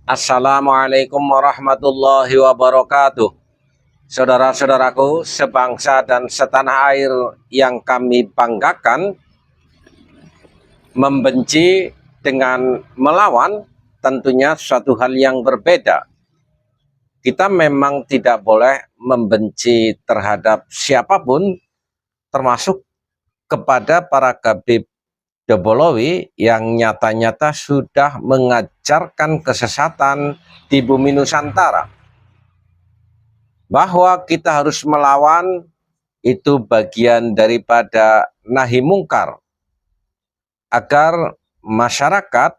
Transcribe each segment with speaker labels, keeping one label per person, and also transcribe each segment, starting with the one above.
Speaker 1: Assalamualaikum warahmatullahi wabarakatuh. Saudara-saudaraku sebangsa dan setanah air yang kami banggakan, membenci dengan melawan tentunya suatu hal yang berbeda. Kita memang tidak boleh membenci terhadap siapapun, termasuk kepada para Habib Dobolowi yang nyata-nyata sudah mengajarkan kesesatan di bumi Nusantara. Bahwa kita harus melawan itu bagian daripada nahi mungkar, agar masyarakat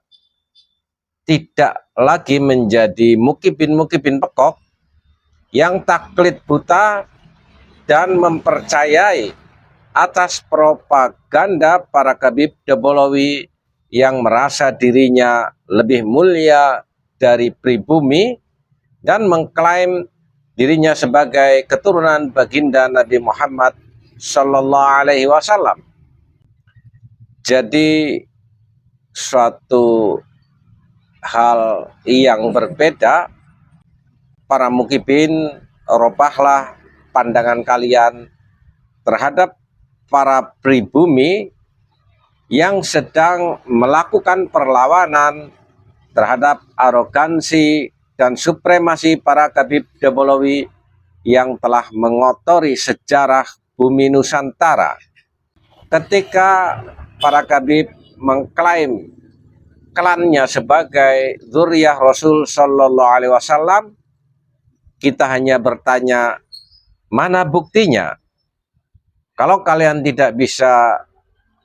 Speaker 1: tidak lagi menjadi mukibin pekok yang taklid buta dan mempercayai atas propaganda para Habib Dobolowi yang merasa dirinya lebih mulia dari pribumi dan mengklaim dirinya sebagai keturunan baginda Nabi Muhammad Sallallahu Alaihi Wasallam. Jadi suatu hal yang berbeda. Para mukibin, robahlah pandangan kalian terhadap para pribumi yang sedang melakukan perlawanan terhadap arogansi dan supremasi para Habib Dobolowi yang telah mengotori sejarah bumi Nusantara. Ketika para Habib mengklaim klannya sebagai dzurriyyah Rasul Sallallahu Alaihi Wasallam, kita hanya bertanya, mana buktinya? Kalau kalian tidak bisa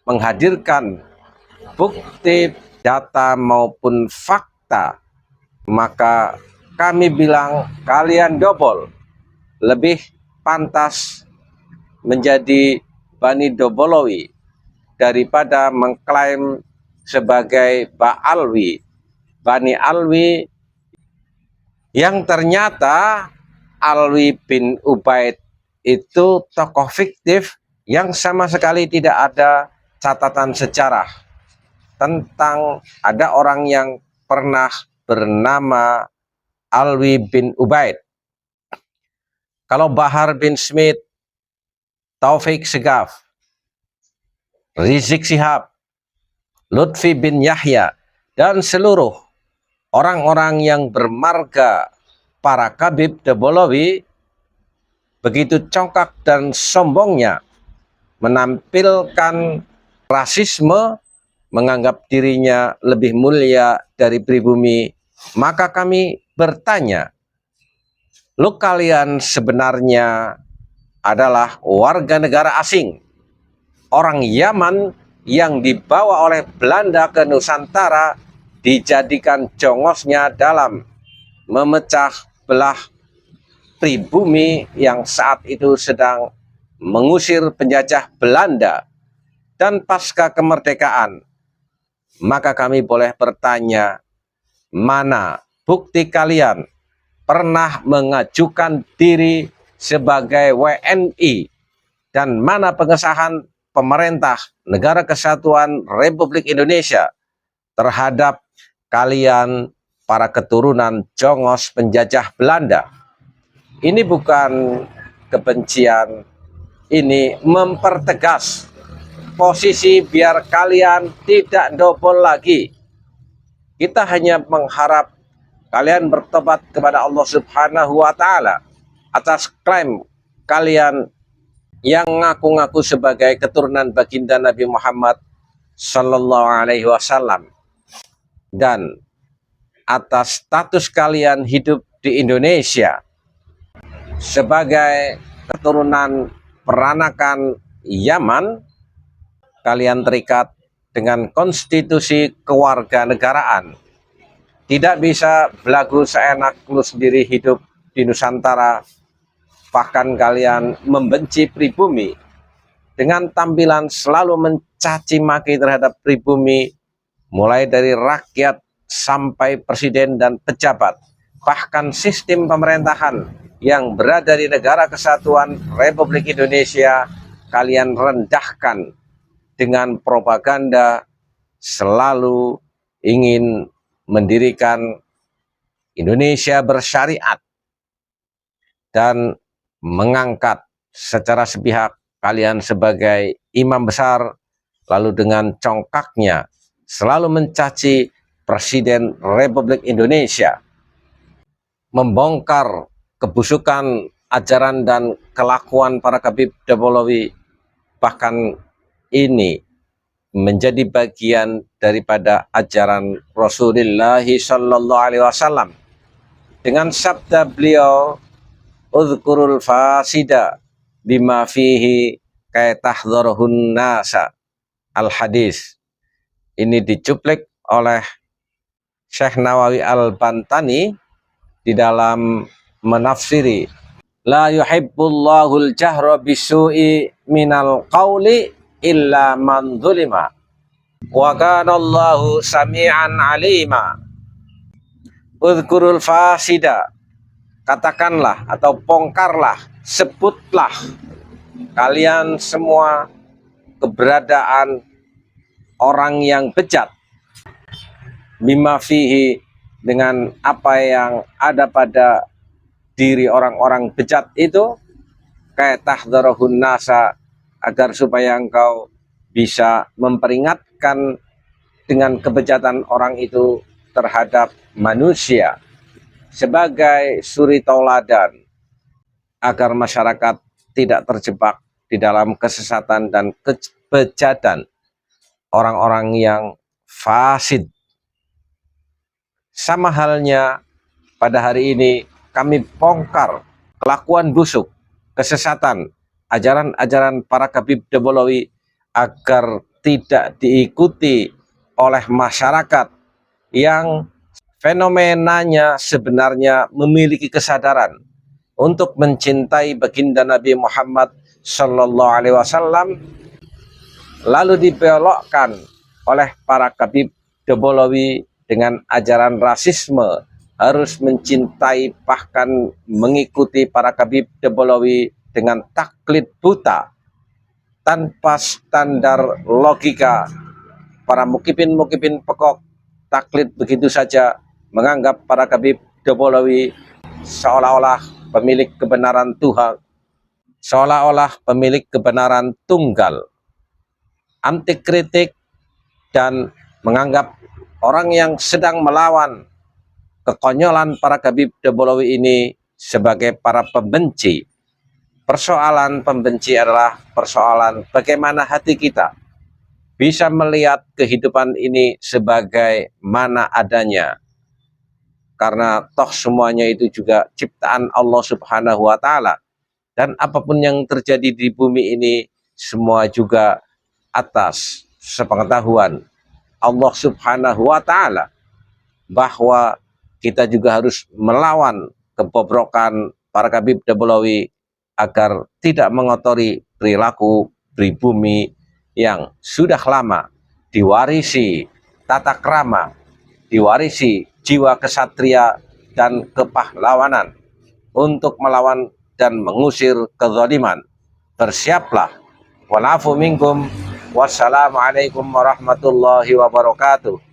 Speaker 1: menghadirkan bukti, data maupun fakta, maka kami bilang kalian dobol, lebih pantas menjadi Bani Dobolowi daripada mengklaim sebagai Ba'alwi, Bani Alwi, yang ternyata Alwi bin Ubaid itu tokoh fiktif yang sama sekali tidak ada catatan sejarah tentang ada orang yang pernah bernama Alwi bin Ubaid. Kalau Bahar bin Smith, Taufik Segaf, Rizik Sihab, Lutfi bin Yahya, dan seluruh orang-orang yang bermarga para Habib Dobolowi begitu congkak dan sombongnya menampilkan rasisme, menganggap dirinya lebih mulia dari pribumi, maka kami bertanya, lu kalian sebenarnya adalah warga negara asing, orang Yaman yang dibawa oleh Belanda ke Nusantara, dijadikan jongosnya dalam memecah belah pribumi yang saat itu sedang mengusir penjajah Belanda. Dan pasca kemerdekaan, maka kami boleh bertanya, mana bukti kalian pernah mengajukan diri sebagai WNI, dan mana pengesahan pemerintah Negara Kesatuan Republik Indonesia terhadap kalian para keturunan jongos penjajah Belanda? Ini bukan kebencian, ini mempertegas posisi biar kalian tidak dobol lagi. Kita hanya mengharap kalian bertobat kepada Allah Subhanahu wa Ta'ala atas klaim kalian yang ngaku-ngaku sebagai keturunan baginda Nabi Muhammad Sallallahu Alaihi Wasallam, dan atas status kalian hidup di Indonesia sebagai keturunan peranakan Yaman. Kalian terikat dengan konstitusi kewarganegaraan. Tidak bisa belagu seenak lu sendiri hidup di Nusantara. Bahkan kalian membenci pribumi dengan tampilan selalu mencaci maki terhadap pribumi, mulai dari rakyat sampai presiden dan pejabat. Bahkan sistem pemerintahan yang berada di Negara Kesatuan Republik Indonesia kalian rendahkan dengan propaganda selalu ingin mendirikan Indonesia bersyariat dan mengangkat secara sepihak kalian sebagai imam besar, lalu dengan congkaknya selalu mencaci Presiden Republik Indonesia, membongkar kebusukan ajaran dan kelakuan para Habib Dabolowi, bahkan ini menjadi bagian daripada ajaran Rasulullah Sallallahu Alaihi Wasallam dengan sabda beliau, "Udhkurul fasida bima fihi kaitahdharhun nasa." Al-hadis ini dicuplik oleh Syekh Nawawi Al-Bantani di dalam menafsiri, "La yuhibbullahul jahra bisu'i minal qawli illa man dzulima wa kana Allahu sami'an alima." Udhkurul fasida, katakanlah atau bongkarlah, sebutlah kalian semua keberadaan orang yang bejat, bima fihi, dengan apa yang ada pada diri orang-orang bejat itu, kayak tahdharahun nasa, agar supaya engkau bisa memperingatkan dengan kebejatan orang itu terhadap manusia sebagai suri tauladan, agar masyarakat tidak terjebak di dalam kesesatan dan kebejatan orang-orang yang fasid. Sama halnya pada hari ini kami bongkar kelakuan busuk, kesesatan, ajaran-ajaran para Habib Dabolowi agar tidak diikuti oleh masyarakat yang fenomenanya sebenarnya memiliki kesadaran untuk mencintai baginda Nabi Muhammad Sallallahu Alaihi Wasallam, lalu dibelokkan oleh para Habib Dabolowi dengan ajaran rasisme, harus mencintai bahkan mengikuti para Habib Dabolowi dengan taklid buta tanpa standar logika. Para mukibin pekok taklid begitu saja, menganggap para Habib Dabolowi seolah-olah pemilik kebenaran Tuhan, seolah-olah pemilik kebenaran tunggal, anti kritik, dan menganggap orang yang sedang melawan kekonyolan para Habib Dabolowi ini sebagai para pembenci. Persoalan pembenci adalah persoalan bagaimana hati kita bisa melihat kehidupan ini sebagai mana adanya. Karena toh semuanya itu juga ciptaan Allah Subhanahu wa Ta'ala. Dan apapun yang terjadi di bumi ini semua juga atas sepengetahuan Allah Subhanahu wa Ta'ala, bahwa kita juga harus melawan kebobrokan para Habib Dabolowi agar tidak mengotori perilaku pribumi yang sudah lama diwarisi tata krama, diwarisi jiwa kesatria dan kepahlawanan untuk melawan dan mengusir kezaliman. Bersiaplah. Walafu minkum. Wassalamualaikum warahmatullahi wabarakatuh.